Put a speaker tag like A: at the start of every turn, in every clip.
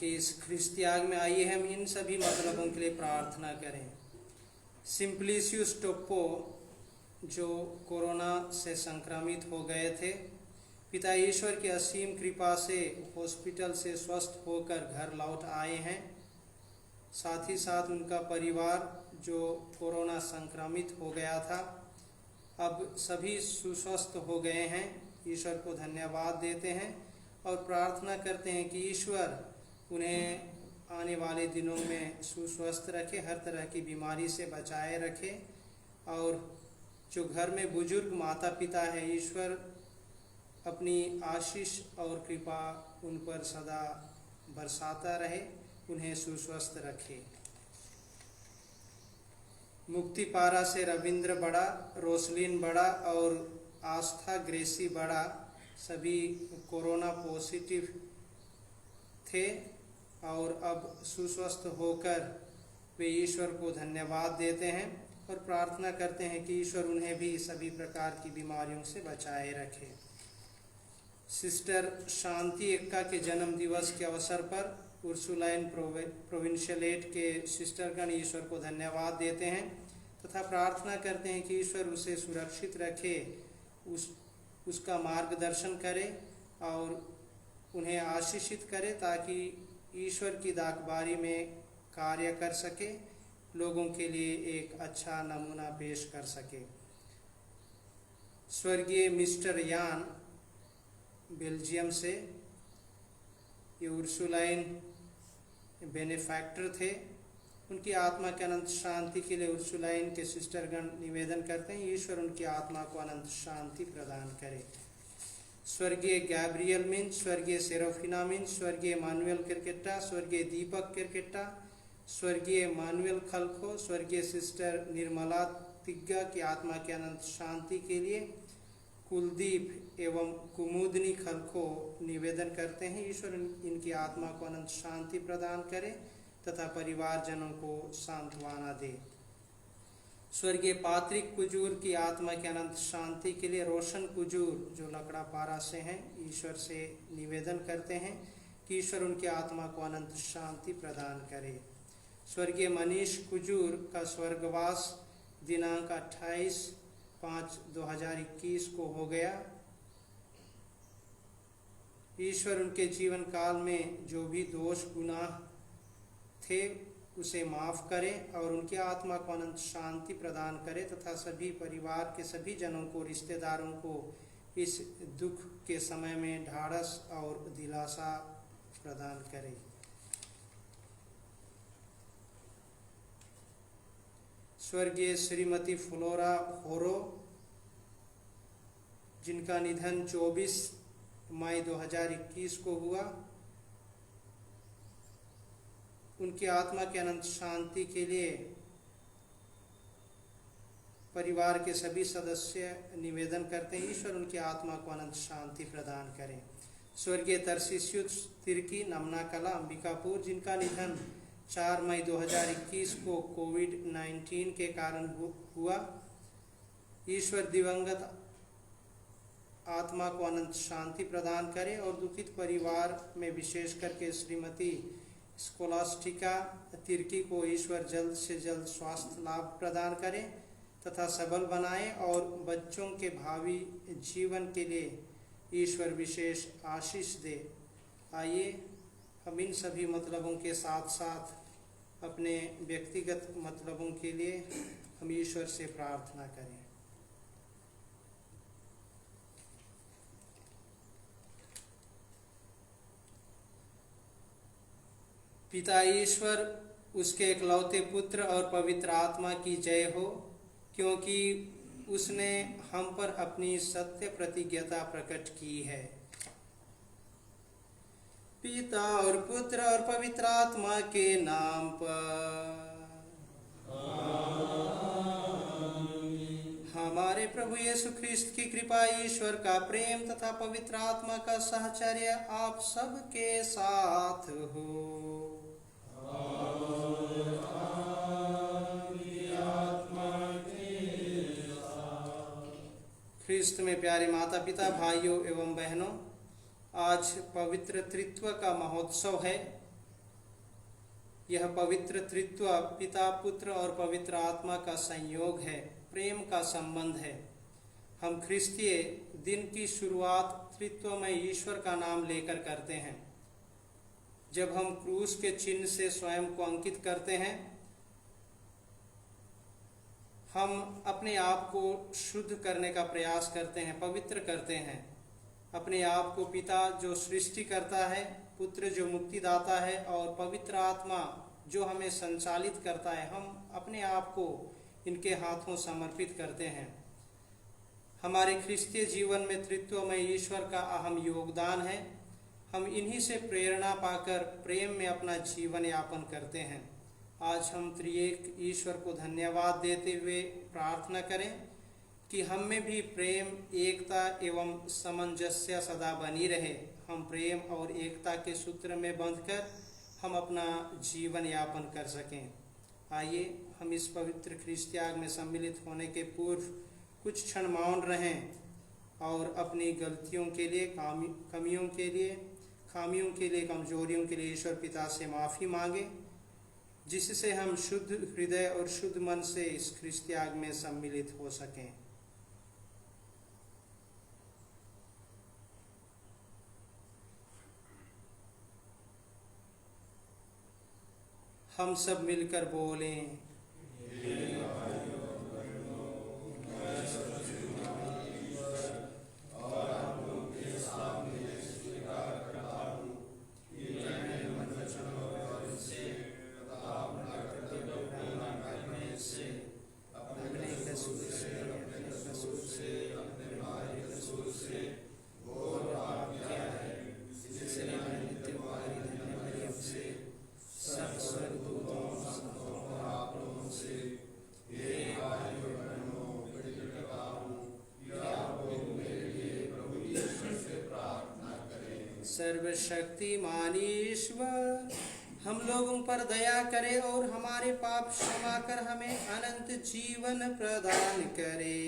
A: के इस ख्रिस्त त्याग में आइए हम इन सभी मतलबों के लिए प्रार्थना करें। सिंप्लिसियस टोप्पो जो कोरोना से संक्रमित हो गए थे, पिता ईश्वर की असीम कृपा से हॉस्पिटल से स्वस्थ होकर घर लौट आए हैं। साथ ही साथ उनका परिवार जो कोरोना संक्रमित हो गया था, अब सभी सुस्वस्थ हो गए हैं। ईश्वर को धन्यवाद देते हैं और प्रार्थना करते हैं कि ईश्वर उन्हें आने वाले दिनों में सुस्वस्थ रखे, हर तरह की बीमारी से बचाए रखे। और जो घर में बुजुर्ग माता पिता हैं, ईश्वर अपनी आशीष और कृपा उन पर सदा बरसाता रहे, उन्हें सुस्वस्थ रखे। मुक्तिपारा से रविंद्र बड़ा, रोसलिन बड़ा और आस्था ग्रेसी बड़ा सभी कोरोना पॉजिटिव थे और अब सुस्वस्थ होकर वे ईश्वर को धन्यवाद देते हैं और प्रार्थना करते हैं कि ईश्वर उन्हें भी सभी प्रकार की बीमारियों से बचाए रखे। सिस्टर शांति एक्का के जन्म दिवस के अवसर पर उर्सुलाइन प्रोविंशियलेट के सिस्टरगण ईश्वर को धन्यवाद देते हैं तथा प्रार्थना करते हैं कि ईश्वर उसे सुरक्षित रखे, उसका मार्गदर्शन करे और उन्हें आशीषित करे ताकि ईश्वर की दाकबारी में कार्य कर सके, लोगों के लिए एक अच्छा नमूना पेश कर सके। स्वर्गीय मिस्टर यान बेल्जियम से ये उर्सुलाइन बेनेफैक्टर थे। उनकी आत्मा के अनंत शांति के लिए उर्सुलाइन के सिस्टरगण निवेदन करते हैं, ईश्वर उनकी आत्मा को अनंत शांति प्रदान करे। स्वर्गीय गैब्रियल मिंच, स्वर्गीय सेरोफिना मिंच, स्वर्गीय मानुएल किरकेट्टा, स्वर्गीय दीपक किरकेट्टा, स्वर्गीय मानुएल खलखो, स्वर्गीय सिस्टर निर्मला तिग्गा की आत्मा के अनंत शांति के लिए कुलदीप एवं कुमुदनी खलखो निवेदन करते हैं, ईश्वर इनकी आत्मा को अनंत शांति प्रदान करे तथा परिवारजनों को सांत्वना दे। स्वर्गीय पात्रिक कुजूर की आत्मा के अनंत शांति के लिए रोशन कुजूर जो लकड़ा पारा से हैं, ईश्वर से निवेदन करते हैं कि ईश्वर उनकी आत्मा को अनंत शांति प्रदान करे। स्वर्गीय मनीष कुजूर का स्वर्गवास दिनांक 28/5/2021 को हो गया। ईश्वर उनके जीवन काल में जो भी दोष गुनाह थे उसे माफ करे और उनकी आत्मा को अनंत शांति प्रदान करे तथा सभी परिवार के सभी जनों को, रिश्तेदारों को इस दुख के समय में ढाढ़स और दिलासा प्रदान करे। स्वर्गीय श्रीमती फ्लोरा होरो जिनका निधन 24 मई 2021 को हुआ, उनकी आत्मा के अनंत शांति के लिए परिवार के सभी सदस्य निवेदन करते हैं, ईश्वर उनकी आत्मा को अनंत शांति प्रदान करें। स्वर्गीय तरसीसियुस तिर्की नमना कला अंबिकापुर जिनका निधन 4 मई 2021 को कोविड-19 के कारण हुआ, ईश्वर दिवंगत आत्मा को अनंत शांति प्रदान करे और दुखित परिवार में विशेष करके श्रीमती स्कोलास्टिका तिर्की को ईश्वर जल्द से जल्द स्वास्थ्य लाभ प्रदान करे तथा सबल बनाए और बच्चों के भावी जीवन के लिए ईश्वर विशेष आशीष दे। आइए हम इन सभी मतलबों के साथ साथ अपने व्यक्तिगत मतलबों के लिए हम ईश्वर से प्रार्थना करें। पिता ईश्वर, उसके एकलौते पुत्र और पवित्र आत्मा की जय हो, क्योंकि उसने हम पर अपनी सत्य प्रतिज्ञता प्रकट की है। पिता और पुत्र और पवित्र आत्मा के नाम पर हमारे प्रभु यीशु ख्रिस्त की कृपा, ईश्वर का प्रेम तथा पवित्र आत्मा का साहचर्य आप सबके साथ हो। ख्रिस्त में प्यारे माता पिता, भाइयों एवं बहनों, आज पवित्र त्रित्व का महोत्सव है। यह पवित्र त्रित्व पिता, पुत्र और पवित्र आत्मा का संयोग है, प्रेम का संबंध है। हम ख्रिस्तीय दिन की शुरुआत त्रित्वमय ईश्वर का नाम लेकर करते हैं। जब हम क्रूस के चिन्ह से स्वयं को अंकित करते हैं, हम अपने आप को शुद्ध करने का प्रयास करते हैं, पवित्र करते हैं। अपने आप को पिता जो सृष्टि करता है, पुत्र जो मुक्तिदाता है और पवित्र आत्मा जो हमें संचालित करता है, हम अपने आप को इनके हाथों समर्पित करते हैं। हमारे ख्रिस्तीय जीवन में त्रित्वमय ईश्वर का अहम योगदान है। हम इन्हीं से प्रेरणा पाकर प्रेम में अपना जीवन यापन करते हैं। आज हम त्रिएक ईश्वर को धन्यवाद देते हुए प्रार्थना करें कि हम में भी प्रेम, एकता एवं सामंजस्य सदा बनी रहे। हम प्रेम और एकता के सूत्र में बंधकर हम अपना जीवन यापन कर सकें। आइए हम इस पवित्र ख्रीष्ट त्याग में सम्मिलित होने के पूर्व कुछ क्षण मौन रहें और अपनी गलतियों के लिए, कमियों के लिए, खामियों के लिए, कमजोरियों के लिए ईश्वर पिता से माफ़ी मांगे, जिससे हम शुद्ध हृदय और शुद्ध मन से इस ख्रीष्ट त्याग में सम्मिलित हो सकें। हम सब मिलकर बोलें, सर्वशक्तिमान ईश्वर हम लोगों पर दया करे और हमारे पाप क्षमा कर हमें अनंत जीवन प्रदान करे।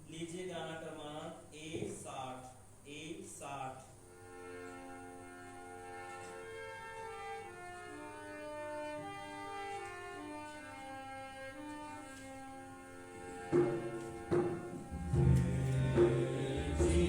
B: लीजिए गाना क्रमांक A60 A60।
C: We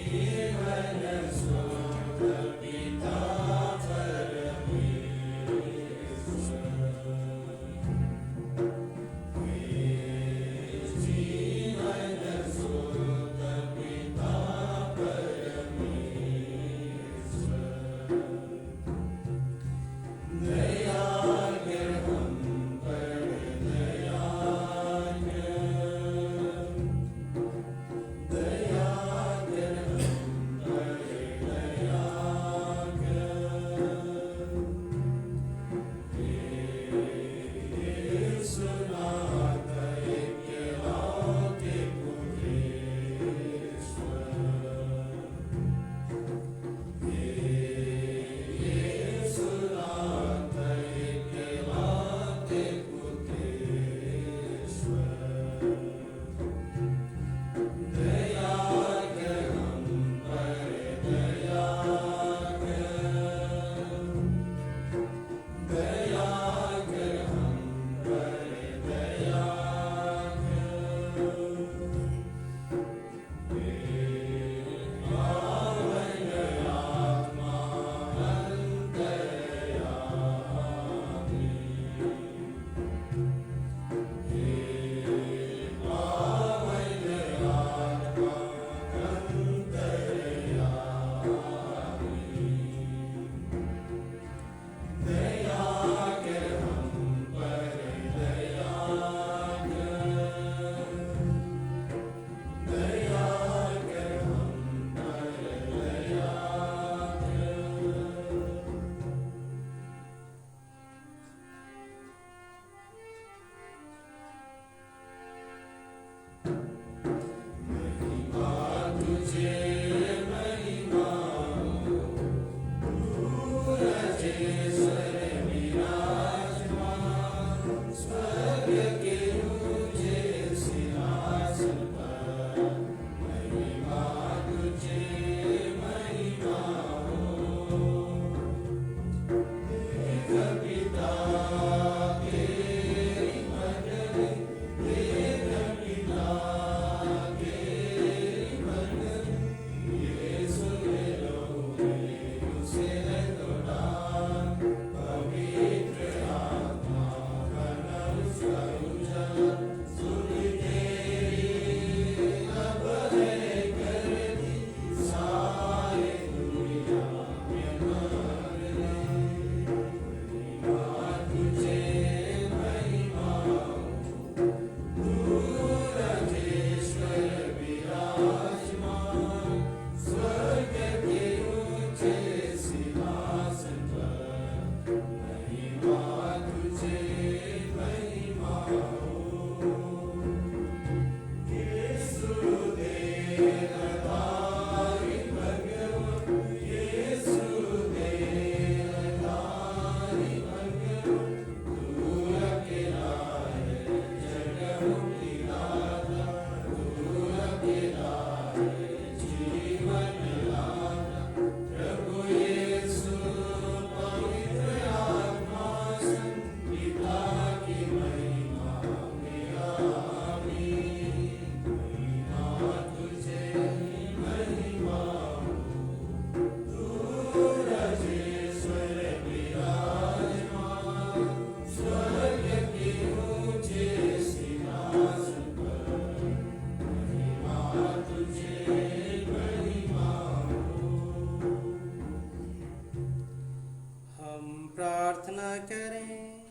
A: प्रार्थना करें।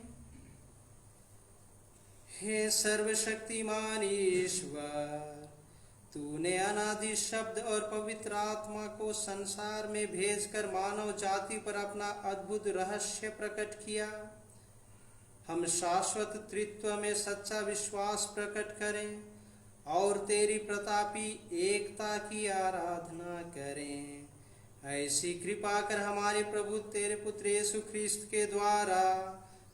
A: हे सर्वशक्तिमान ईश्वर, तूने अनादि शब्द और पवित्र आत्मा को संसार में भेजकर मानव जाति पर अपना अद्भुत रहस्य प्रकट किया। हम शाश्वत त्रित्व में सच्चा विश्वास प्रकट करें और तेरी प्रतापी एकता की आराधना करें। ऐसी कृपा कर हमारे प्रभु तेरे पुत्र यीशु ख्रिस्त के द्वारा,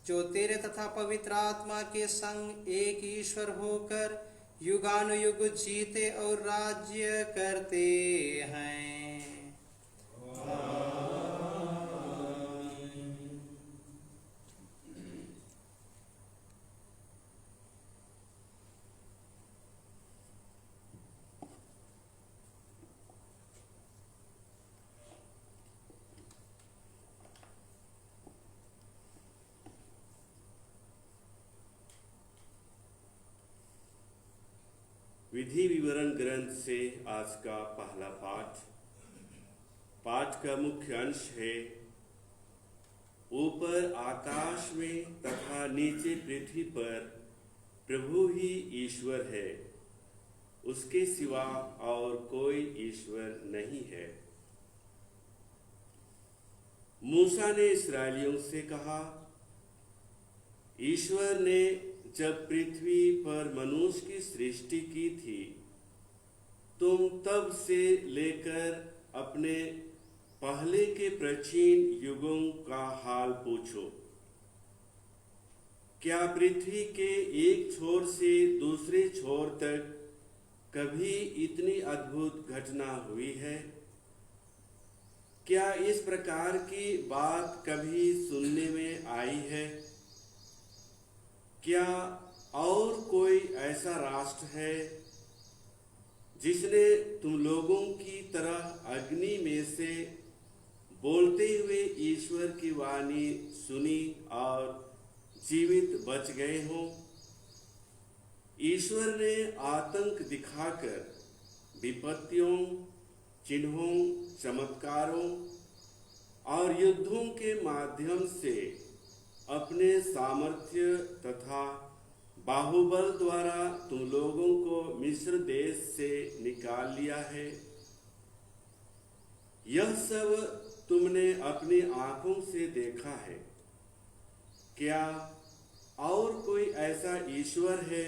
A: जो तेरे तथा पवित्र आत्मा के संग एक ईश्वर होकर युगानुयुग जीते और राज्य करते हैं।
C: विधि विवरण ग्रंथ से आज का पहला पाठ का मुख्य अंश है, ऊपर आकाश में तथा नीचे पृथ्वी पर प्रभु ही ईश्वर है, उसके सिवा और कोई ईश्वर नहीं है। मूसा ने इस्राएलियों से कहा, ईश्वर ने जब पृथ्वी पर मनुष्य की सृष्टि की थी, तुम तब से लेकर अपने पहले के प्राचीन युगों का हाल पूछो। क्या पृथ्वी के एक छोर से दूसरे छोर तक कभी इतनी अद्भुत घटना हुई है? क्या इस प्रकार की बात कभी सुनने में आई है? क्या और कोई ऐसा राष्ट्र है जिसने तुम लोगों की तरह अग्नि में से बोलते हुए ईश्वर की वाणी सुनी और जीवित बच गए हो? ईश्वर ने आतंक दिखाकर विपत्तियों, चिन्हों, चमत्कारों और युद्धों के माध्यम से अपने सामर्थ्य तथा बाहुबल द्वारा तुम लोगों को मिस्र देश से निकाल लिया है। यह सब तुमने अपनी आंखों से देखा है। क्या और कोई ऐसा ईश्वर है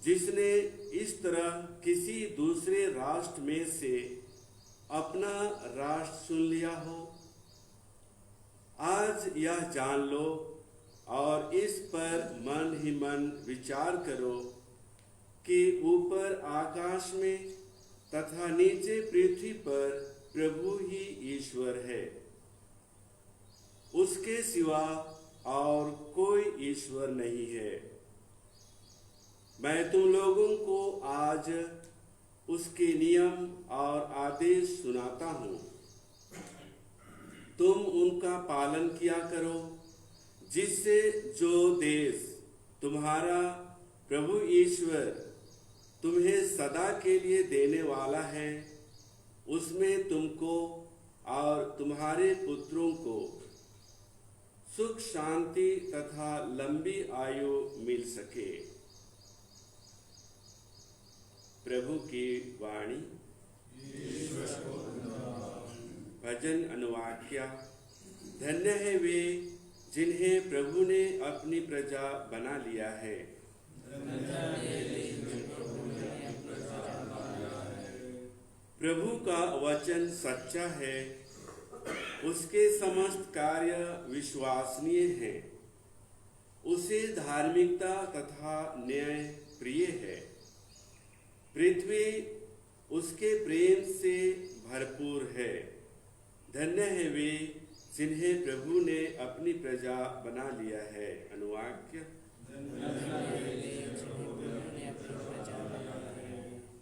C: जिसने इस तरह किसी दूसरे राष्ट्र में से अपना राष्ट्र चुन लिया हो? आज यह जान लो और इस पर मन ही मन विचार करो कि ऊपर आकाश में तथा नीचे पृथ्वी पर प्रभु ही ईश्वर है, उसके सिवा और कोई ईश्वर नहीं है। मैं तुम लोगों को आज उसके नियम और आदेश सुनाता हूँ। तुम उनका पालन किया करो, जिससे जो देश तुम्हारा प्रभु ईश्वर तुम्हें सदा के लिए देने वाला है, उसमें तुमको और तुम्हारे पुत्रों को सुख शांति तथा लंबी आयु मिल सके। प्रभु की वाणी। भजन अनुवाक्या। धन्य है वे जिन्हें प्रभु ने अपनी प्रजा बना लिया है। प्रभु का वचन सच्चा है, उसके समस्त कार्य विश्वसनीय हैं। उसे धार्मिकता तथा न्याय प्रिय है। पृथ्वी उसके प्रेम से भरपूर है। धन्य है वे जिन्हें प्रभु ने अपनी प्रजा बना लिया है। अनुवाक्य।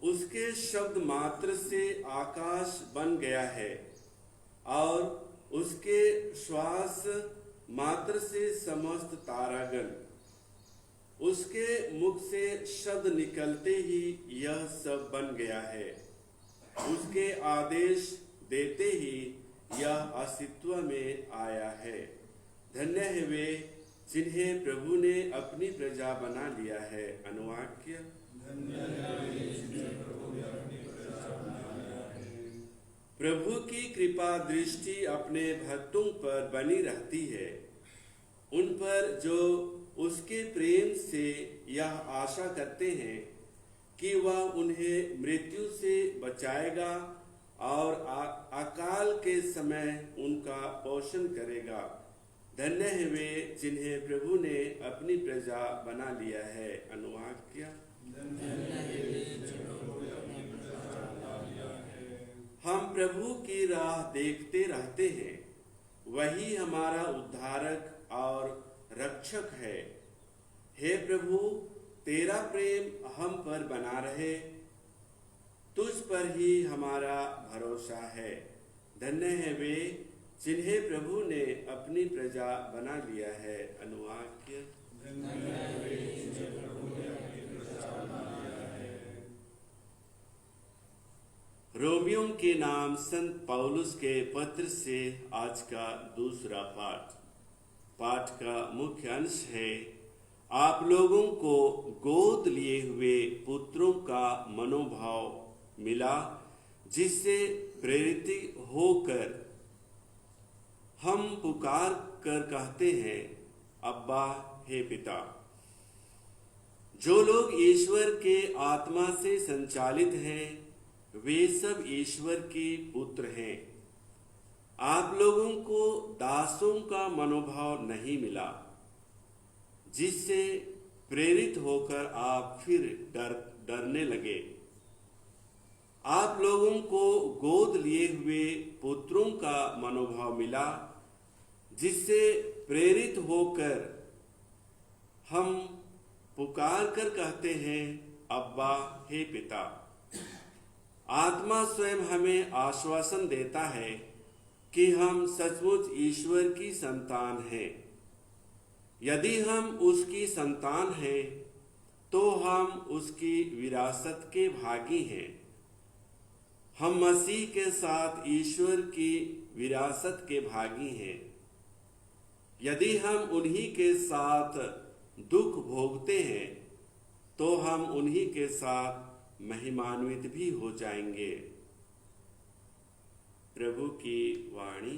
C: उसके शब्द मात्र से आकाश बन गया है और उसके श्वास मात्र से समस्त तारागण। उसके मुख से शब्द निकलते ही यह सब बन गया है। उसके आदेश देते ही यह अस्तित्व में आया है। धन्य है वे जिन्हें प्रभु ने अपनी प्रजा बना लिया है। अनुवाक्य। प्रभु की कृपा दृष्टि अपने भक्तों पर बनी रहती है, उन पर जो उसके प्रेम से यह आशा करते हैं कि वह उन्हें मृत्यु से बचाएगा और अकाल के समय उनका पोषण करेगा। धन्य है वे जिन्हें प्रभु ने अपनी प्रजा बना लिया है। अनुवाक्य। हम प्रभु की राह देखते रहते हैं, वही हमारा उद्धारक और रक्षक है। हे प्रभु, तेरा प्रेम हम पर बना रहे, तुझ पर ही हमारा भरोसा है। धन्य है वे जिन्हें प्रभु ने अपनी प्रजा बना लिया है। अनुवाक्य। रोमियों के नाम संत पौलुस के पत्र से आज का दूसरा पाठ का मुख्य अंश है, आप लोगों को गोद लिए हुए पुत्रों का मनोभाव मिला, जिससे प्रेरित होकर हम पुकार कर कहते हैं, अब्बा हे पिता। जो लोग ईश्वर के आत्मा से संचालित हैं, वे सब ईश्वर के पुत्र हैं। आप लोगों को दासों का मनोभाव नहीं मिला, जिससे प्रेरित होकर आप फिर डरने लगे। आप लोगों को गोद लिए हुए पुत्रों का मनोभाव मिला, जिससे प्रेरित होकर हम पुकार कर कहते हैं, अब्बा हे पिता। आत्मा स्वयं हमें आश्वासन देता है कि हम सचमुच ईश्वर की संतान हैं। यदि हम उसकी संतान हैं, तो हम उसकी विरासत के भागी हैं। हम मसीह के साथ ईश्वर की विरासत के भागी हैं। यदि हम उन्हीं के साथ दुख भोगते हैं, तो हम उन्हीं के साथ महिमान्वित भी हो जाएंगे। प्रभु की वाणी।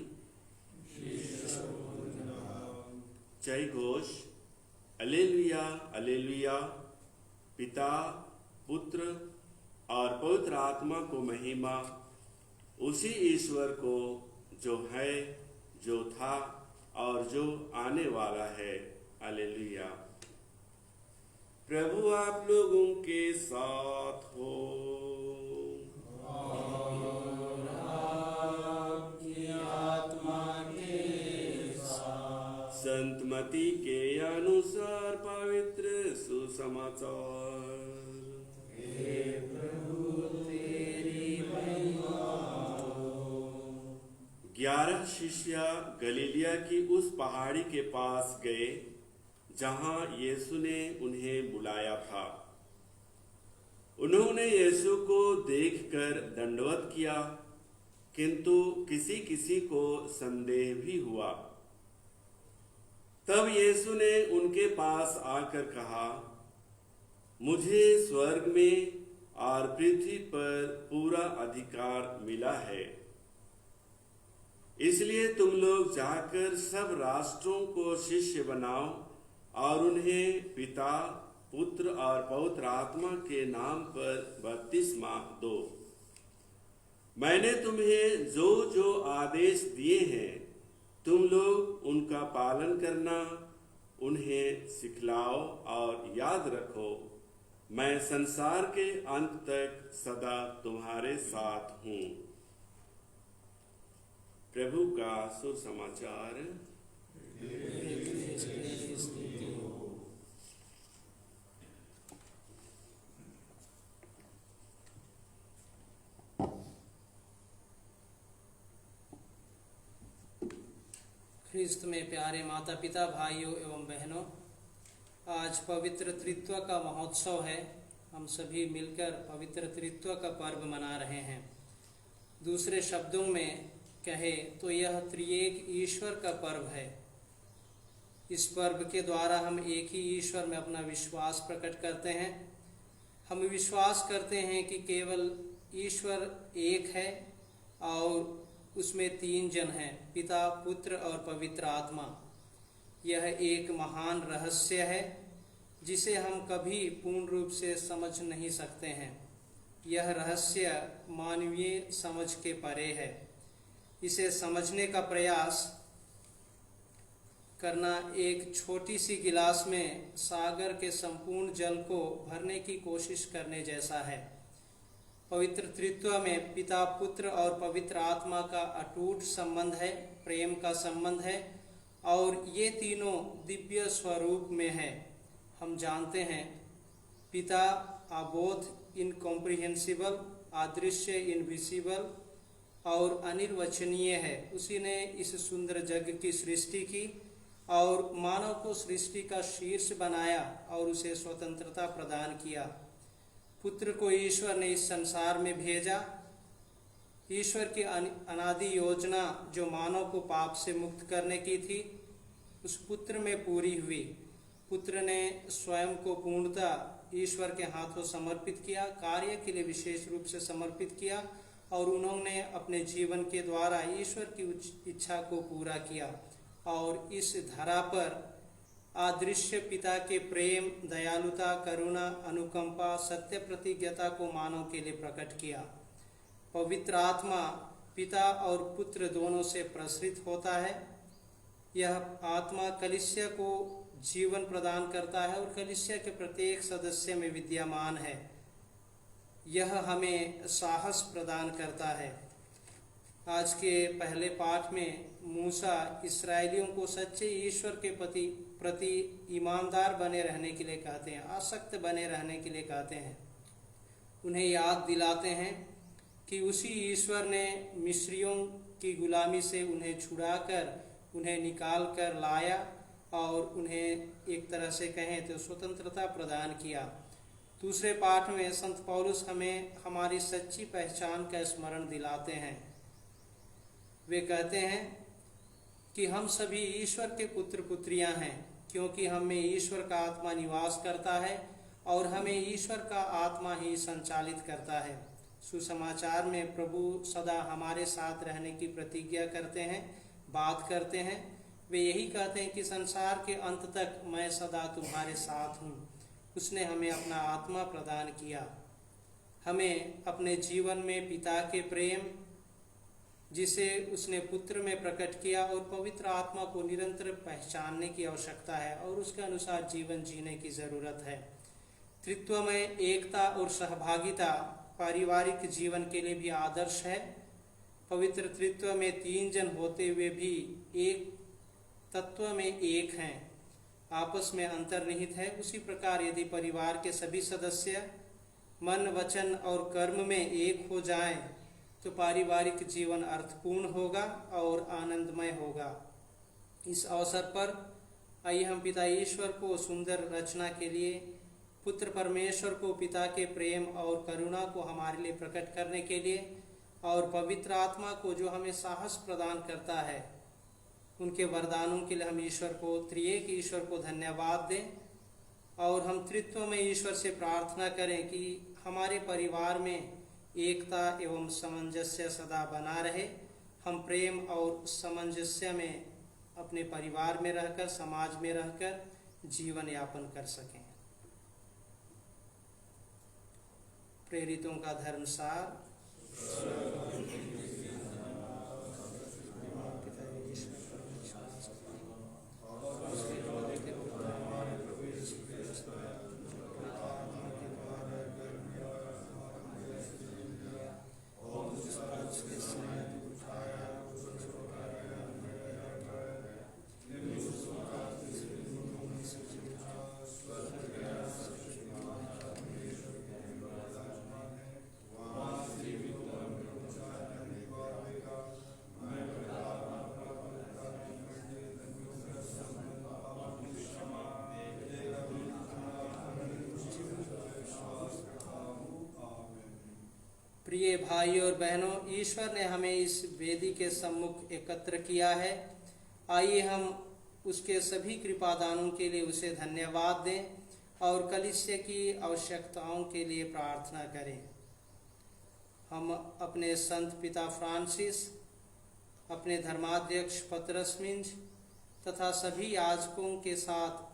C: जय घोष। Alleluia alleluia. पिता, पुत्र और पवित्र आत्मा को महिमा, उसी ईश्वर को जो है, जो था और जो आने वाला है। अलेलुया। प्रभु आप लोगों के साथ हो।
D: और आपकी आत्मा के साथ।
C: संत मती के अनुसार पवित्र सुसमाचार।
D: हे प्रभु तेरी महिमा हो।
C: 11 शिष्य गलीलिया की उस पहाड़ी के पास गए जहां यीशु ने उन्हें बुलाया था। उन्होंने यीशु को देखकर दंडवत किया, किंतु किसी किसी को संदेह भी हुआ। तब यीशु ने उनके पास आकर कहा, मुझे स्वर्ग में और पृथ्वी पर पूरा अधिकार मिला है, इसलिए तुम लोग जाकर सब राष्ट्रों को शिष्य बनाओ और उन्हें पिता, पुत्र और पवित्र आत्मा के नाम पर बपतिस्मा दो। मैंने तुम्हें जो जो आदेश दिए हैं, तुम लोग उनका पालन करना, उन्हें सिखलाओ और याद रखो, मैं संसार के अंत तक सदा तुम्हारे साथ हूँ। प्रभु का सुसमाचार।
A: ख्रिस्त में प्यारे माता पिता, भाइयों एवं बहनों, आज पवित्र त्रित्व का महोत्सव है। हम सभी मिलकर पवित्र त्रित्व का पर्व मना रहे हैं। दूसरे शब्दों में कहे तो यह त्रिएक ईश्वर का पर्व है। इस पर्व के द्वारा हम एक ही ईश्वर में अपना विश्वास प्रकट करते हैं। हम विश्वास करते हैं कि केवल ईश्वर एक है और उसमें तीन जन हैं, पिता, पुत्र और पवित्र आत्मा। यह एक महान रहस्य है जिसे हम कभी पूर्ण रूप से समझ नहीं सकते हैं। यह रहस्य मानवीय समझ के परे है। इसे समझने का प्रयास करना एक छोटी सी गिलास में सागर के संपूर्ण जल को भरने की कोशिश करने जैसा है। पवित्र त्रित्व में पिता, पुत्र और पवित्र आत्मा का अटूट संबंध है, प्रेम का संबंध है और ये तीनों दिव्य स्वरूप में है। हम जानते हैं पिता अबोध, इनकॉम्प्रिहेंसिबल, अदृश्य, इनविजिबल और अनिर्वचनीय है। उसी ने इस सुंदर जग की सृष्टि की और मानव को सृष्टि का शीर्ष बनाया और उसे स्वतंत्रता प्रदान किया। पुत्र को ईश्वर ने इस संसार में भेजा। ईश्वर की अनादि योजना जो मानव को पाप से मुक्त करने की थी, उस पुत्र में पूरी हुई। पुत्र ने स्वयं को पूर्णतः ईश्वर के हाथों समर्पित किया, कार्य के लिए विशेष रूप से समर्पित किया और उन्होंने अपने जीवन के द्वारा ईश्वर की इच्छा को पूरा किया और इस धरा पर अदृश्य पिता के प्रेम, दयालुता, करुणा, अनुकंपा, सत्य प्रतिज्ञता को मानव के लिए प्रकट किया। पवित्र आत्मा पिता और पुत्र दोनों से प्रसरित होता है। यह आत्मा कलीसिया को जीवन प्रदान करता है और कलीसिया के प्रत्येक सदस्य में विद्यमान है। यह हमें साहस प्रदान करता है। आज के पहले पाठ में मूसा इसराइलियों को सच्चे ईश्वर के प्रति ईमानदार बने रहने के लिए कहते हैं, आसक्त बने रहने के लिए कहते हैं। उन्हें याद दिलाते हैं कि उसी ईश्वर ने मिस्रियों की गुलामी से उन्हें छुड़ाकर उन्हें निकाल कर लाया और उन्हें एक तरह से कहें तो स्वतंत्रता प्रदान किया। दूसरे पाठ में संत पौलुस हमें हमारी सच्ची पहचान का स्मरण दिलाते हैं। वे कहते हैं कि हम सभी ईश्वर के पुत्र पुत्रियां हैं क्योंकि हम में ईश्वर का आत्मा निवास करता है और हमें ईश्वर का आत्मा ही संचालित करता है। सुसमाचार में प्रभु सदा हमारे साथ रहने की प्रतिज्ञा करते हैं, बात करते हैं। वे यही कहते हैं कि संसार के अंत तक मैं सदा तुम्हारे साथ हूँ। उसने हमें अपना आत्मा प्रदान किया। हमें अपने जीवन में पिता के प्रेम जिसे उसने पुत्र में प्रकट किया और पवित्र आत्मा को निरंतर पहचानने की आवश्यकता है और उसके अनुसार जीवन जीने की ज़रूरत है। त्रित्व में एकता और सहभागिता पारिवारिक जीवन के लिए भी आदर्श है। पवित्र त्रित्व में तीन जन होते हुए भी एक तत्व में एक हैं, आपस में अंतर्निहित है। उसी प्रकार यदि परिवार के सभी सदस्य मन, वचन और कर्म में एक हो जाएं तो पारिवारिक जीवन अर्थपूर्ण होगा और आनंदमय होगा। इस अवसर पर आइए हम पिता ईश्वर को सुंदर रचना के लिए, पुत्र परमेश्वर को पिता के प्रेम और करुणा को हमारे लिए प्रकट करने के लिए और पवित्र आत्मा को जो हमें साहस प्रदान करता है, उनके वरदानों के लिए हम ईश्वर को, त्रिएक ईश्वर को धन्यवाद दें और हम त्रित्व में ईश्वर से प्रार्थना करें कि हमारे परिवार में एकता एवं सामंजस्य सदा बना रहे। हम प्रेम और सामंजस्य में अपने परिवार में रहकर, समाज में रहकर जीवन यापन कर सकें। प्रेरितों का धर्मसार। प्रिय भाई और बहनों, ईश्वर ने हमें इस वेदी के सम्मुख एकत्र किया है। आइए हम उसके सभी कृपादानों के लिए उसे धन्यवाद दें और कलीसिया की आवश्यकताओं के लिए प्रार्थना करें। हम अपने संत पिता फ्रांसिस, अपने धर्माध्यक्ष पतरस मिंज तथा सभी याजकों के साथ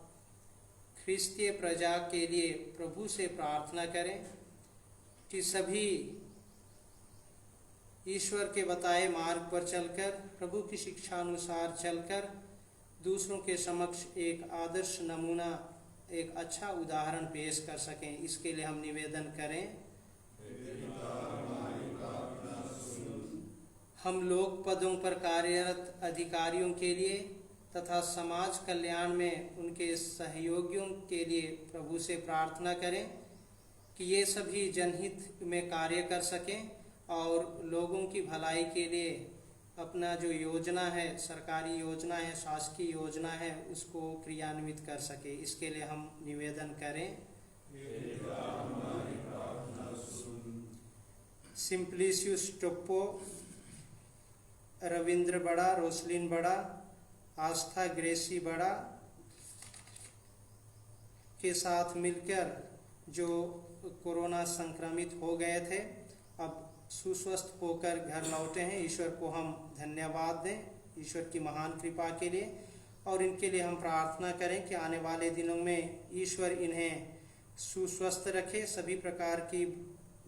A: ख्रिस्तीय प्रजा के लिए प्रभु से प्रार्थना करें कि सभी ईश्वर के बताए मार्ग पर चलकर, प्रभु की शिक्षा अनुसार चलकर दूसरों के समक्ष एक आदर्श नमूना, एक अच्छा उदाहरण पेश कर सकें। इसके लिए हम निवेदन करें। हम लोक पदों पर कार्यरत अधिकारियों के लिए तथा समाज कल्याण में उनके सहयोगियों के लिए प्रभु से प्रार्थना करें कि ये सभी जनहित में कार्य कर सकें और लोगों की भलाई के लिए अपना जो योजना है, सरकारी योजना है, शासकीय योजना है, उसको क्रियान्वित कर सके। इसके लिए हम निवेदन करें। सिंप्लिसियस टोप्पो, रविंद्र बड़ा, रोसलिन बड़ा, आस्था ग्रेसी बड़ा के साथ मिलकर जो कोरोना संक्रमित हो गए थे, अब सुस्वस्थ होकर घर लौटे हैं। ईश्वर को हम धन्यवाद दें, ईश्वर की महान कृपा के लिए, और इनके लिए हम प्रार्थना करें कि आने वाले दिनों में ईश्वर इन्हें सुस्वस्थ रखे, सभी प्रकार की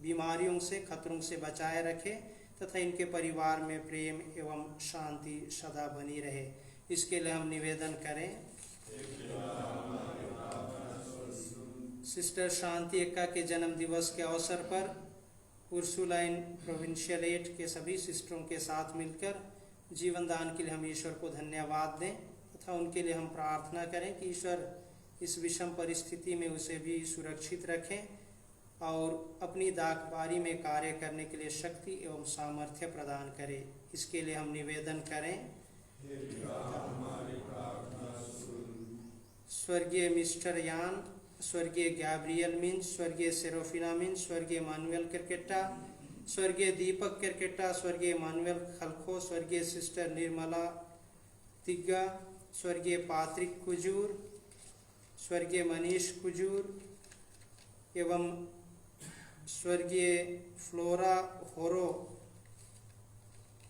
A: बीमारियों से, खतरों से बचाए रखे तथा इनके परिवार में प्रेम एवं शांति सदा बनी रहे। इसके लिए हम निवेदन करें। सिस्टर शांति एक्का के जन्म दिवस के अवसर पर उर्सुलाइन प्रोविंशियलेट के सभी सिस्टरों के साथ मिलकर जीवन दान के लिए हम ईश्वर को धन्यवाद दें तथा उनके लिए हम प्रार्थना करें कि ईश्वर इस विषम परिस्थिति में उसे भी सुरक्षित रखें और अपनी दाकबारी में कार्य करने के लिए शक्ति एवं सामर्थ्य प्रदान करे। इसके लिए हम निवेदन करें। स्वर्गीय मिस्टर यान, स्वर्गीय गैब्रियल मिंज, स्वर्गीय सेरोफिना मिंज, स्वर्गीय मानुएल किरकेटा, स्वर्गीय दीपक किरकेटा, स्वर्गीय मानुएल खलखो, स्वर्गीय सिस्टर निर्मला तिग्गा, स्वर्गीय पात्रिक कुजूर, स्वर्गीय मनीष कुजूर एवं स्वर्गीय फ्लोरा होरो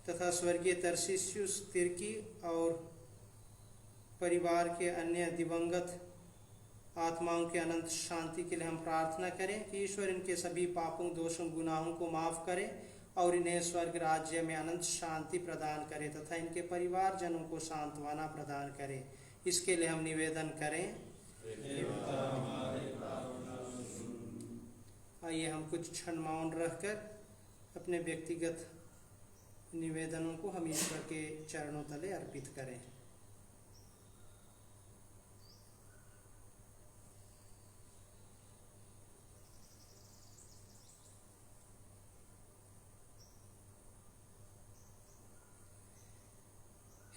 A: तथा स्वर्गीय तरसिस्युस तिर्की और परिवार के अन्य दिवंगत आत्माओं के अनंत शांति के लिए हम प्रार्थना करें कि ईश्वर इनके सभी पापों, दोषों, गुनाहों को माफ करे और इन्हें स्वर्ग राज्य में अनंत शांति प्रदान करे तथा इनके परिवार जनों को सांत्वना प्रदान करे। इसके लिए हम निवेदन करें। आइए हम कुछ क्षण मौन रहकर अपने व्यक्तिगत निवेदनों को हम ईश्वर के चरणों तले अर्पित करें।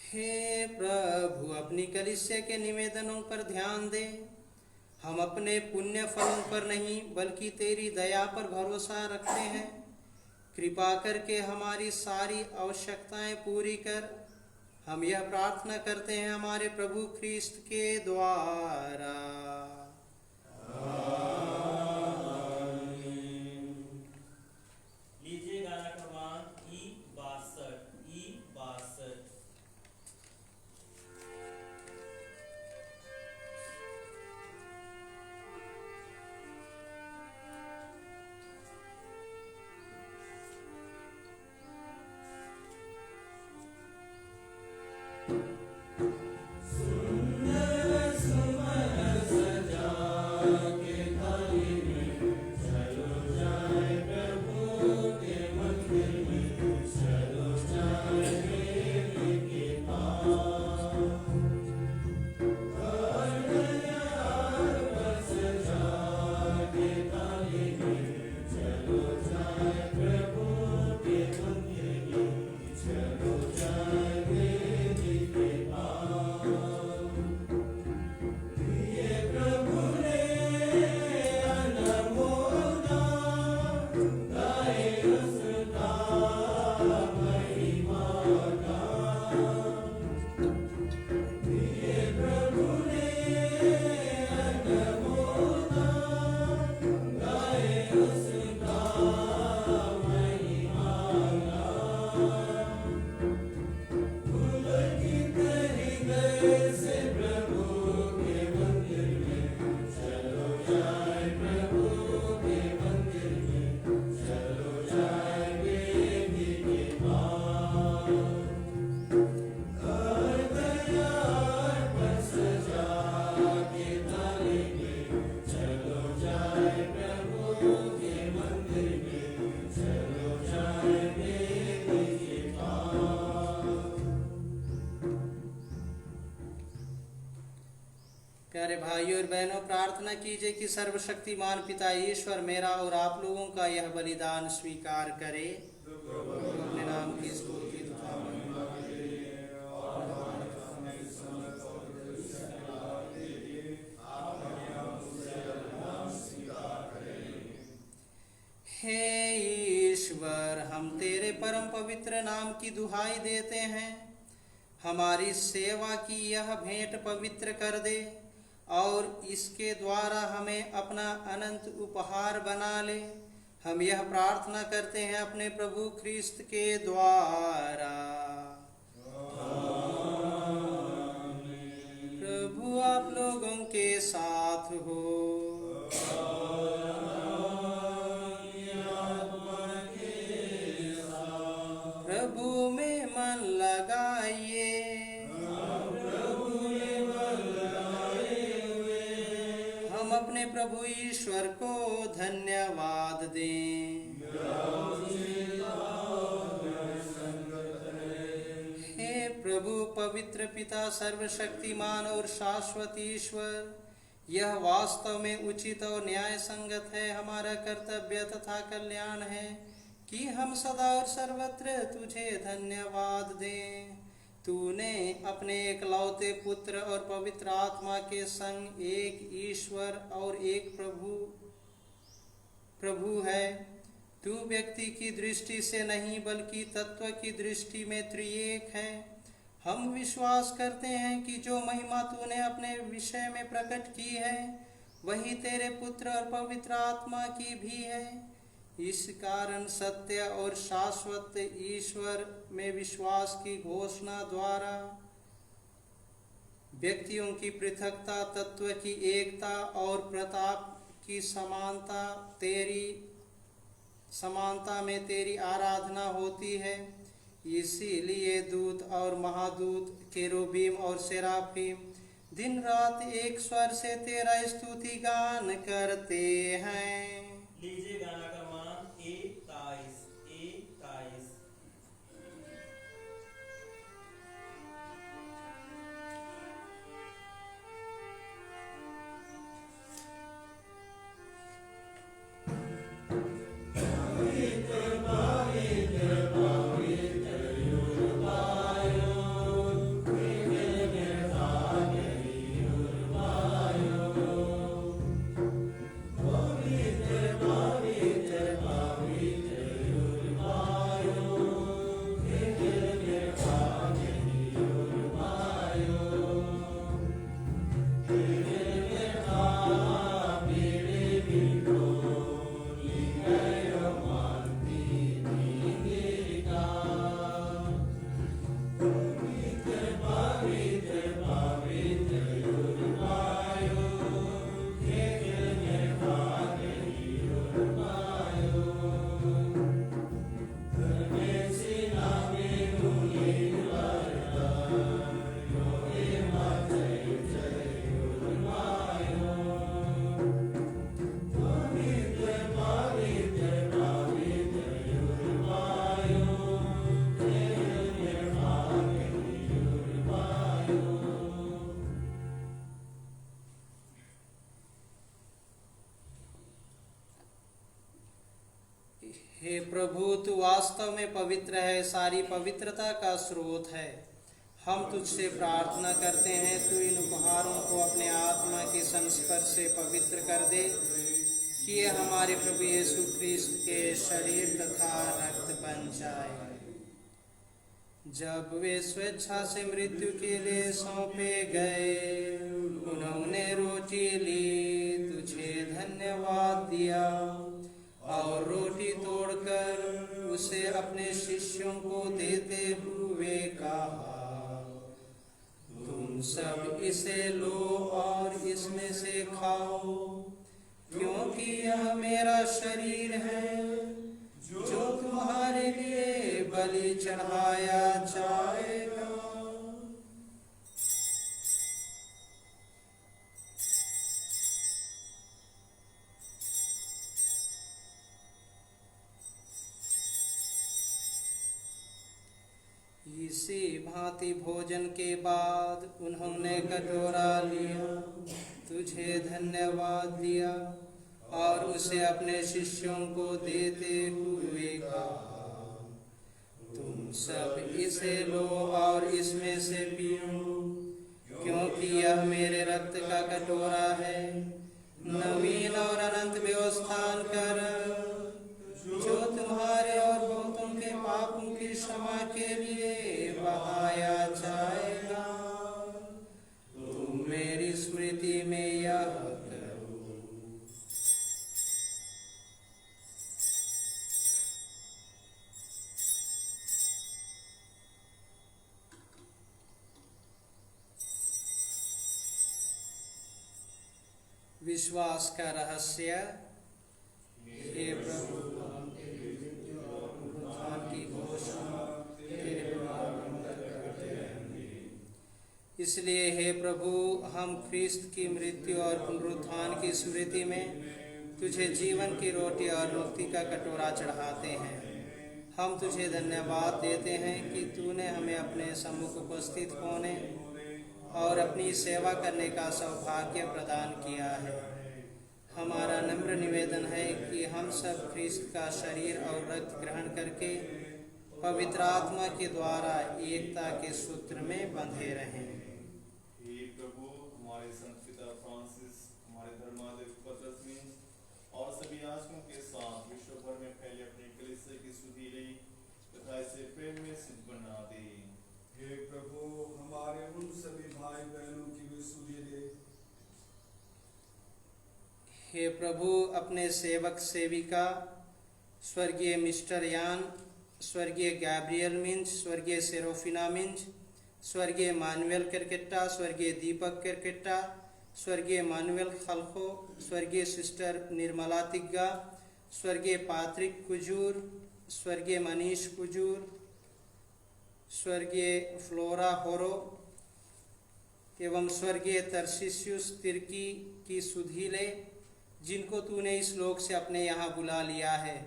A: हे प्रभु, अपनी कलीसिया के निवेदनों पर ध्यान दे। हम अपने पुण्य फलों पर नहीं बल्कि तेरी दया पर भरोसा रखते हैं। कृपा करके हमारी सारी आवश्यकताएं पूरी कर। हम यह प्रार्थना करते हैं हमारे प्रभु ख्रीस्त के द्वारा।
B: लीजिए गाना क्रमांक E62।
D: सुंदर सुमन सजा के
A: प्यारे भाइयों और बहनों, प्रार्थना कीजिए कि सर्वशक्तिमान पिता ईश्वर मेरा और आप लोगों का यह बलिदान स्वीकार करे। अपने नाम की स्तुति तथा महिमा के लिए और हमारे समय हे ईश्वर, हम तेरे परम पवित्र नाम की दुहाई देते हैं। हमारी सेवा की यह भेंट पवित्र कर दे और इसके द्वारा हमें अपना अनंत उपहार बना ले। हम यह प्रार्थना करते हैं अपने प्रभु ख्रिस्त के द्वारा। प्रभु आप लोगों के साथ हो। प्रभु में मन लगाइए। हम अपने प्रभु ईश्वर को धन्यवाद दें। हे प्रभु पवित्र पिता, सर्वशक्तिमान और शाश्वत ईश्वर, यह वास्तव में उचित और न्याय संगत है, हमारा कर्तव्य तथा कल्याण है कि हम सदा और सर्वत्र तुझे धन्यवाद दें। तूने अपने एकलौते पुत्र और पवित्र आत्मा के संग एक ईश्वर और एक प्रभु है। तू व्यक्ति की दृष्टि से नहीं बल्कि तत्व की दृष्टि में त्रिएक है। हम विश्वास करते हैं कि जो महिमा तूने अपने विषय में प्रकट की है वही तेरे पुत्र और पवित्र आत्मा की भी है। इस कारण सत्य और शाश्वत ईश्वर में विश्वास की घोषणा द्वारा व्यक्तियों की पृथकता, तत्व की एकता और प्रताप की समानता में तेरी आराधना होती है। इसीलिए दूत और महादूत, केरूबीम और सेराफीम दिन रात एक स्वर से तेरा स्तुति गान करते हैं।
B: लीजिए गाना क्रमांक 21।
A: हे प्रभु, तू वास्तव में पवित्र है, सारी पवित्रता का स्रोत है। हम तुझसे प्रार्थना करते हैं, तू इन उपहारों को अपने आत्मा के संस्पर्श से पवित्र कर दे कि ये हमारे प्रभु यीशु ख्रिस्त के शरीर तथा रक्त बन जाए। जब वे स्वेच्छा से मृत्यु के लिए सौंपे गए, उन्होंने रोटी ली, तुझे धन्यवाद दिया और रोटी तोड़कर उसे अपने शिष्यों को देते हुए कहा, तुम सब इसे लो और इसमें से खाओ, क्योंकि यह मेरा शरीर है जो तुम्हारे लिए बलि चढ़ाया जाएगा। इसी भांति भोजन के बाद उन्होंने कटोरा लिया तुझे धन्यवाद दिया और उसे अपने शिष्यों को देते हुए कहा, तुम सब इसे लो और इसमें से पियो, क्योंकि यह मेरे रक्त का कटोरा है, नवीन और अनंत व्यवस्थान कर, जो तुम्हारे और बहुतों के पापों की क्षमा के लिए बहाया जाएगा। तुम मेरी स्मृति में यह करो। विश्वास का रहस्य। हे प्रभु, हम तेरी मृत्यु और पुनरुत्थान की घोषणा तेरे पुनरागमन तक करते रहेंगे। इसलिए हे प्रभु, हम ख्रीस्त की मृत्यु और पुनरुत्थान की स्मृति में तुझे जीवन की रोटी और मुक्ति का कटोरा चढ़ाते हैं। हम तुझे धन्यवाद देते हैं कि तूने हमें अपने सम्मुख उपस्थित होने और अपनी सेवा करने का सौभाग्य प्रदान किया है। हमारा नम्र निवेदन है कि हम सब ख्रीस्त का शरीर और रक्त ग्रहण करके पवित्र आत्मा के द्वारा एकता के सूत्र में बंधे रहें।
E: हे प्रभु, हमारे संत पिता फ्रांसिस, हमारे धर्माध्यक्ष पतरस और सभी याजकों के साथ विश्व भर में फैले अपने कलीसिया की सुधीरे तथा इसे प्रेम में सिद्ध बना दे।
D: हे प्रभु, हमारे उन सभी भाई बहनों की भी सुधीरे।
A: हे प्रभु, अपने सेवक सेविका स्वर्गीय मिस्टर यान, स्वर्गीय गैब्रियल मिंज, स्वर्गीय सेरोफिना मिंज, स्वर्गीय मानुएल करकेट्टा, स्वर्गीय दीपक करकेट्टा, स्वर्गीय मानुएल खलखो, स्वर्गीय सिस्टर निर्मला तिग्गा, स्वर्गीय पात्रिक कुजूर, स्वर्गीय मनीष कुजूर, स्वर्गीय फ्लोरा होरो एवं स्वर्गीय तरसिसियुस तिर्की की सुधीले, जिनको तूने इस लोक से अपने यहाँ बुला लिया है,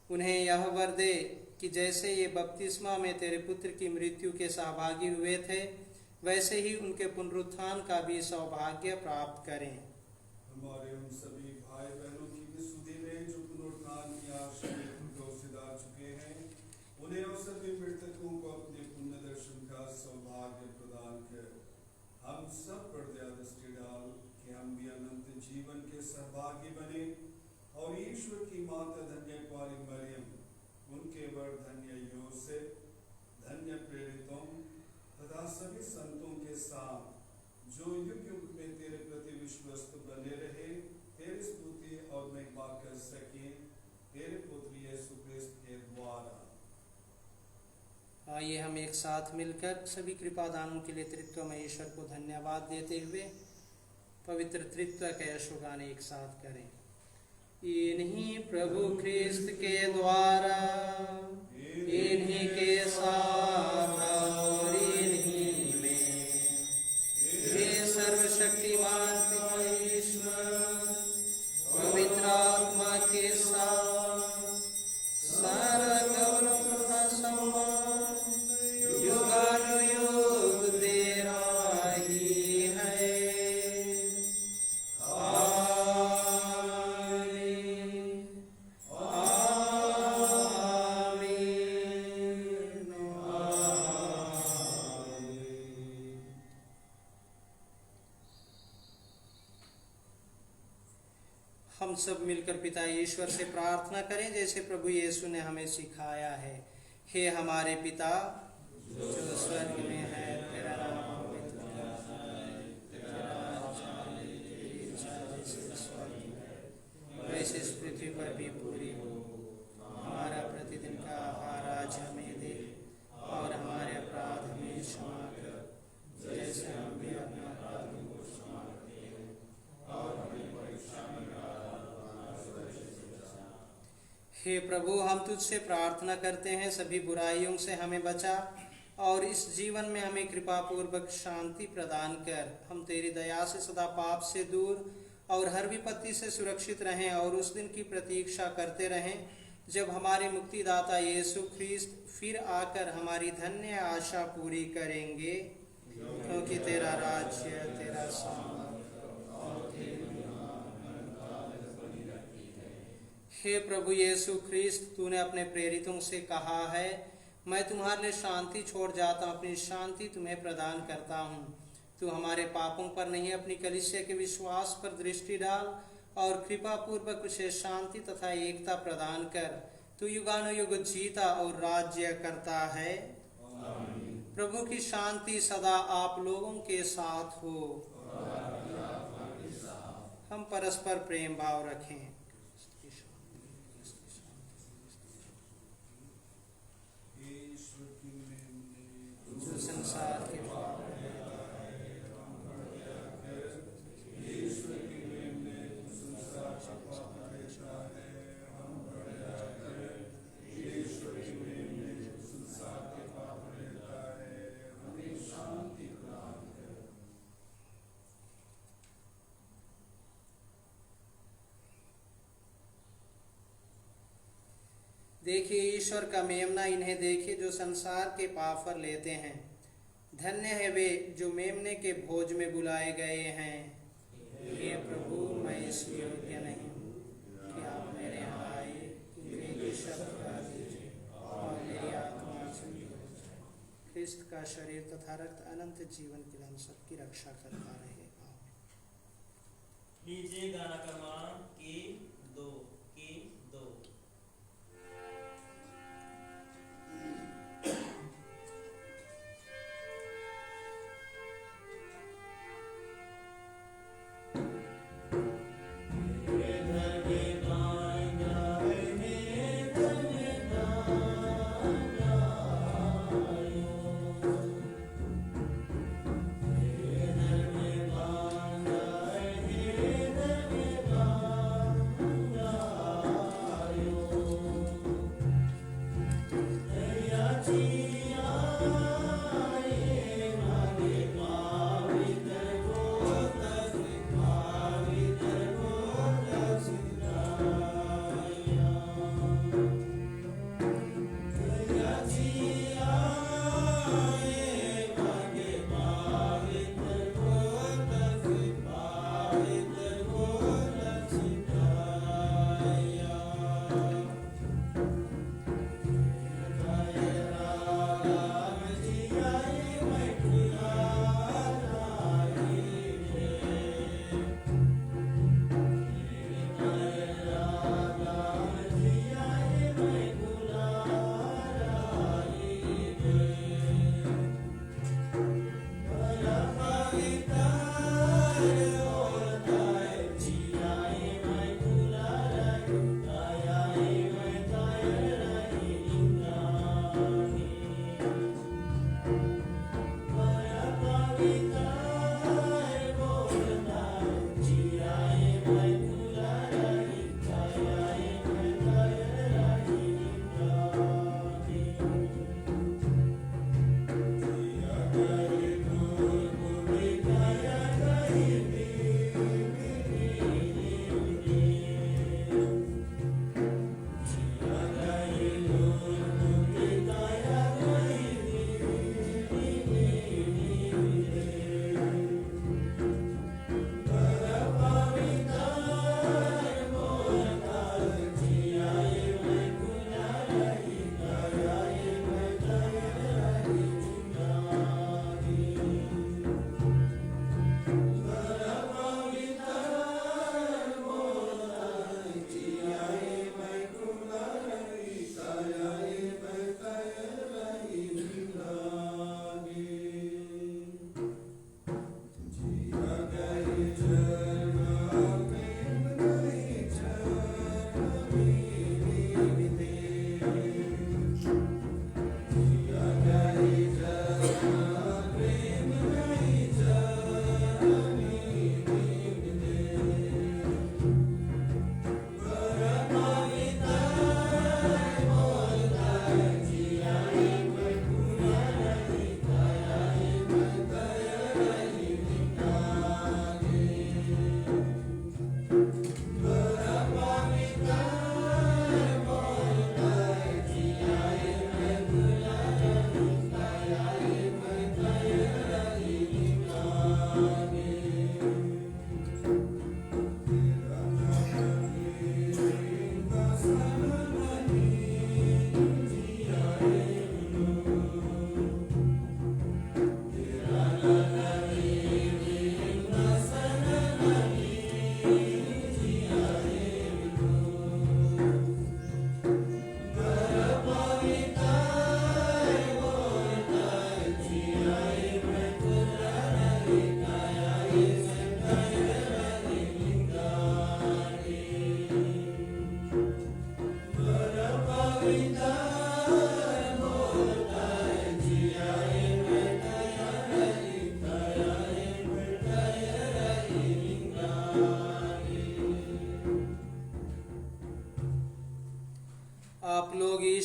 A: उन्हें यह वर दे कि जैसे ये बपतिस्मा में तेरे पुत्र की मृत्यु के सहभागी हुए थे, वैसे ही उनके पुनरुत्थान का भी सौभाग्य प्राप्त करें।
D: हमारे उन सभी भाई बहनों की भी सुधीरे जो पुनरुत्थान की आशा में खुदों से जा चुके हैं, उन्हें और सभी मृतकों को अपने पुण्य दर्शन का सौभाग्य प्रदान कर हम सब पर दया दृष्टि डाल कि हम भी अनंत जीवन के सहभागी बने और ईश्वर की माता धन्य कुंवारी मरियम, उनके वर धन्य योसेफ, धन्य प्रेरितों तथा सभी संतों के साथ जो युग युग में तेरे प्रति विश्वस्त बने रहे, तेरी स्तुति और महिमा कर सके तेरे पुत्र यीशु क्रिस्त के द्वारा।
A: आइए हम एक साथ मिलकर सभी कृपा दानों के लिए त्रित्वमय ईश्वर को धन्यवाद देते हुए पवित्र त्रित्व का यशोगान एक साथ करें। इन्हीं प्रभु ख्रिस्त के द्वारा, इन्हीं के साथ और इन्हीं में, हे सर्वशक्तिमान पिता ईश्वर, पवित्र आत्मा के साथ सारा गौरव तथा सम्मान युगानुयुग तेरा ही है। हम सब मिलकर पिता ईश्वर से प्रार्थना करें जैसे प्रभु यीशु ने हमें सिखाया है। हे हमारे पिता जो स्वर्ग में है, तेरा नाम पवित्र जाए, तेरा राज्य आए, तेरी इच्छा जैसे स्वर्ग में है वैसे इस पृथ्वी पर भी पूरी हो। हमारा प्रतिदिन का आहार आज हमें दे और हमारे अपराध हमें क्षमा कर जैसे हम भी अपने अपराधियों को क्षमा करते हैं और हमें परीक्षा में हे प्रभु, हम तुझसे प्रार्थना करते हैं सभी बुराइयों से हमें बचा और इस जीवन में हमें कृपा पूर्वक शांति प्रदान कर हम तेरी दया से सदा पाप से दूर और हर विपत्ति से सुरक्षित रहें और उस दिन की प्रतीक्षा करते रहें जब हमारे मुक्तिदाता यीशु ख्रीस्त फिर आकर हमारी धन्य आशा पूरी करेंगे, क्योंकि तेरा राज्य, तेरा सामर्थ और हे प्रभु यीशु ख्रिस्त, तूने अपने प्रेरितों से कहा है, मैं तुम्हारे लिए शांति छोड़ जाता हूँ, अपनी शांति तुम्हें प्रदान करता हूँ। तू हमारे पापों पर नहीं, अपनी कलीसिया के विश्वास पर दृष्टि डाल और कृपा पूर्वक उसे शांति तथा एकता प्रदान कर। तू युगानुयुग जीता और राज्य करता है। प्रभु की शांति सदा आप लोगों के साथ हो। हम परस्पर प्रेम भाव रखें।
D: ईश्वर की मेमने
A: जो संसार के
D: ईश्वर की मेमने संसार का पाप लेता है, हम बढ़ जाते हैं। ईश्वर की मेमने संसार के पाप लेता है, हमें शांति प्रदान करे।
A: देखिए, ईश्वर का मेमना इन्हें देखिए जो संसार के पाप पर लेते हैं। धन्य है वे जो मेमने के भोज में बुलाए गए हैं। हे प्रभु, मैं इस योग्य नहीं हूँ कि आप मेरे यहाँ आए, क्योंकि एक शब्द कह दीजिए और मेरी आत्मा सुखी हो जाए। ख्रिस्त का शरीर तथा रक्त अनंत जीवन के लिए हम सबकी रक्षा करता रहे। आमीन।
B: लीजिए गाना क्रमांक के 2।
E: हे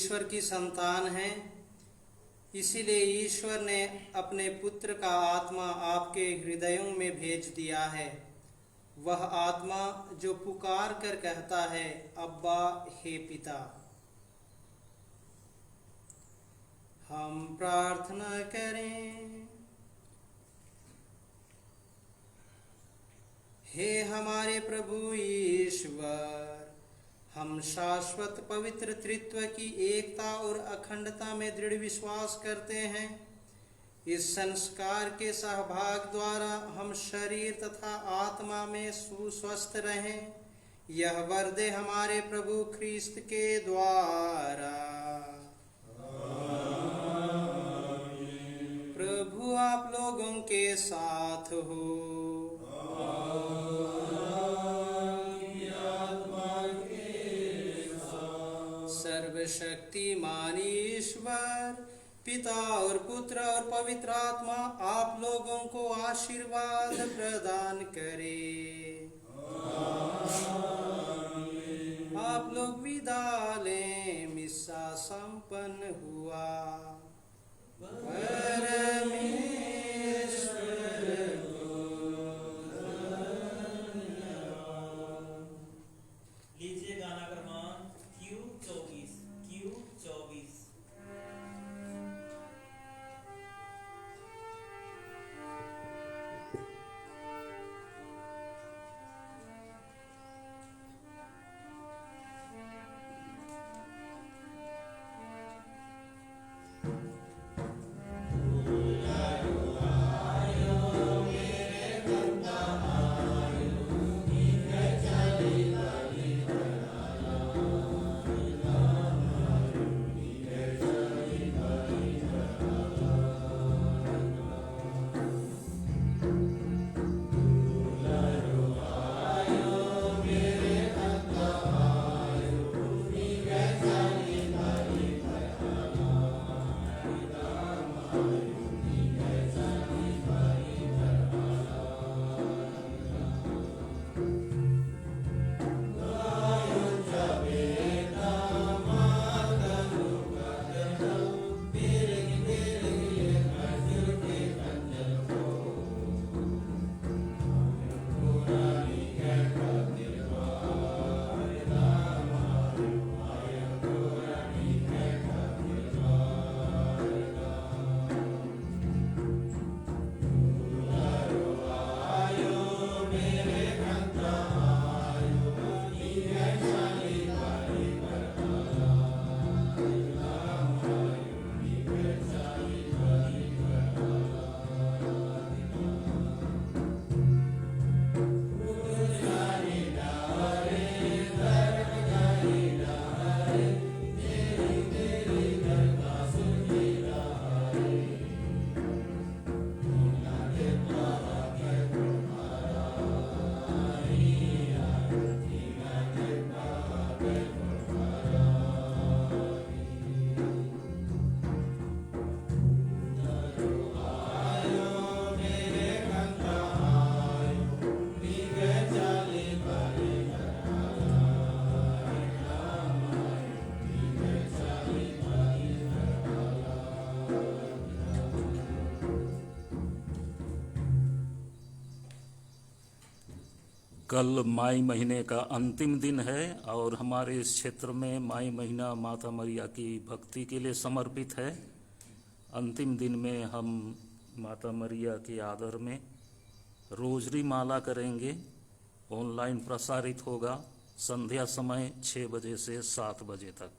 A: ईश्वर की संतान हैं, इसीलिए ईश्वर ने अपने पुत्र का आत्मा आपके हृदयों में भेज दिया है। वह आत्मा जो पुकार कर कहता है, अब्बा हे पिता। हम प्रार्थना करें। हे हमारे प्रभु ईश्वर, हम शाश्वत पवित्र त्रित्व की एकता और अखंडता में दृढ़ विश्वास करते हैं। इस संस्कार के सहभाग द्वारा हम शरीर तथा आत्मा में सुस्वस्थ रहें। यह वर दे हमारे प्रभु ख्रीस्त के द्वारा। प्रभु आप लोगों के साथ हो। सर्वशक्तिमान ईश्वर पिता और पुत्र और पवित्र आत्मा आप लोगों को आशीर्वाद प्रदान करे। आप लोग विदा लें। मिस्सा संपन्न हुआ। परमेश्वर
B: लीजिए गाना क्रमांक Q24।
F: कल माई महीने का अंतिम दिन है और हमारे इस क्षेत्र में माई महीना माता मरिया की भक्ति के लिए समर्पित है। अंतिम दिन में हम माता मरिया के आदर में रोजरी माला करेंगे। ऑनलाइन प्रसारित होगा संध्या समय 6 बजे से 7 बजे तक।